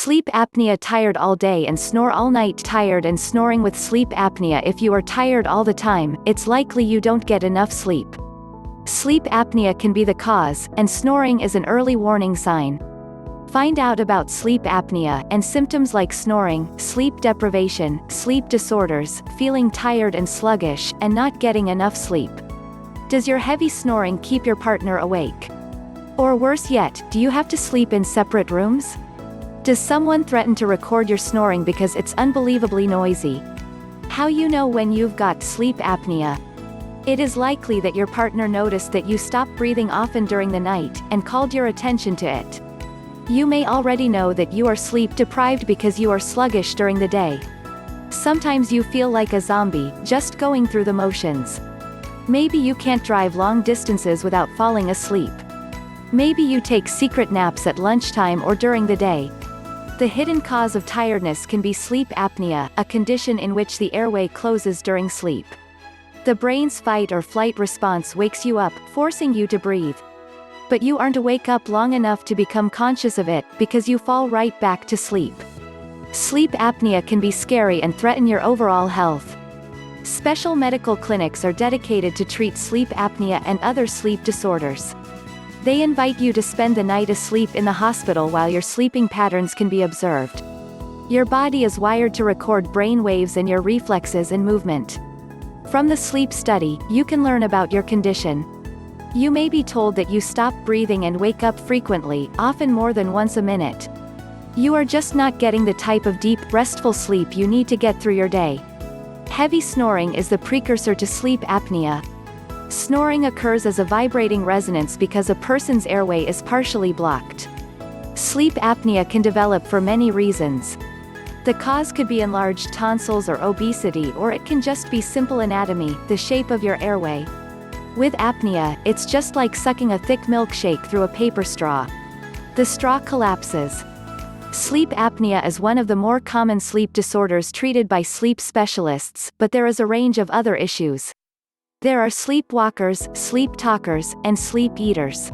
Sleep apnea: tired all day and snore all night. Tired and snoring with sleep apnea. If you are tired all the time, it's likely you don't get enough sleep. Sleep apnea can be the cause, and snoring is an early warning sign. Find out about sleep apnea and symptoms like snoring, sleep deprivation, sleep disorders, feeling tired and sluggish, and not getting enough sleep. Does your heavy snoring keep your partner awake? Or worse yet, do you have to sleep in separate rooms? Does someone threaten to record your snoring because it's unbelievably noisy? How you know when you've got sleep apnea? It is likely that your partner noticed that you stop breathing often during the night, and called your attention to it. You may already know that you are sleep deprived because you are sluggish during the day. Sometimes you feel like a zombie, just going through the motions. Maybe you can't drive long distances without falling asleep. Maybe you take secret naps at lunchtime or during the day. The hidden cause of tiredness can be sleep apnea, a condition in which the airway closes during sleep. The brain's fight or flight response wakes you up, forcing you to breathe. But you aren't awake up long enough to become conscious of it, because you fall right back to sleep. Sleep apnea can be scary and threaten your overall health. Special medical clinics are dedicated to treat sleep apnea and other sleep disorders. They invite you to spend the night asleep in the hospital while your sleeping patterns can be observed. Your body is wired to record brain waves and your reflexes and movement. From the sleep study, you can learn about your condition. You may be told that you stop breathing and wake up frequently, often more than once a minute. You are just not getting the type of deep, restful sleep you need to get through your day. Heavy snoring is the precursor to sleep apnea. Snoring occurs as a vibrating resonance because a person's airway is partially blocked. Sleep apnea can develop for many reasons. The cause could be enlarged tonsils or obesity, or it can just be simple anatomy, the shape of your airway. With apnea, it's just like sucking a thick milkshake through a paper straw. The straw collapses. Sleep apnea is one of the more common sleep disorders treated by sleep specialists, but there is a range of other issues. There are sleepwalkers, sleep talkers, and sleep eaters.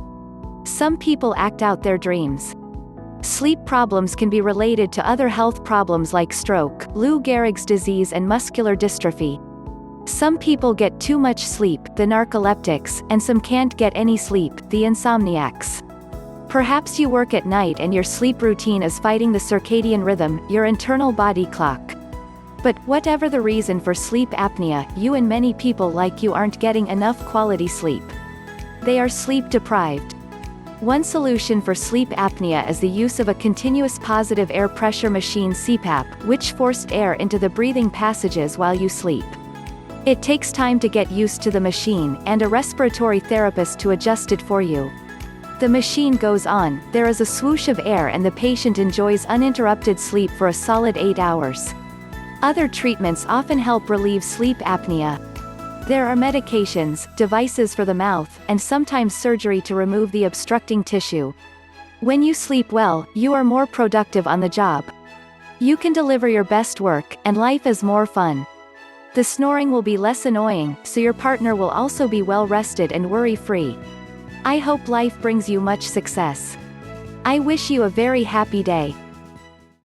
Some people act out their dreams. Sleep problems can be related to other health problems like stroke, Lou Gehrig's disease, and muscular dystrophy. Some people get too much sleep, the narcoleptics, and some can't get any sleep, the insomniacs. Perhaps you work at night and your sleep routine is fighting the circadian rhythm, your internal body clock. But, whatever the reason for sleep apnea, you and many people like you aren't getting enough quality sleep. They are sleep deprived. One solution for sleep apnea is the use of a continuous positive air pressure machine (CPAP), which forced air into the breathing passages while you sleep. It takes time to get used to the machine, and a respiratory therapist to adjust it for you. The machine goes on, there is a swoosh of air, and the patient enjoys uninterrupted sleep for a solid 8 hours. Other treatments often help relieve sleep apnea. There are medications, devices for the mouth, and sometimes surgery to remove the obstructing tissue. When you sleep well, you are more productive on the job. You can deliver your best work, and life is more fun. The snoring will be less annoying, so your partner will also be well rested and worry-free. I hope life brings you much success. I wish you a very happy day.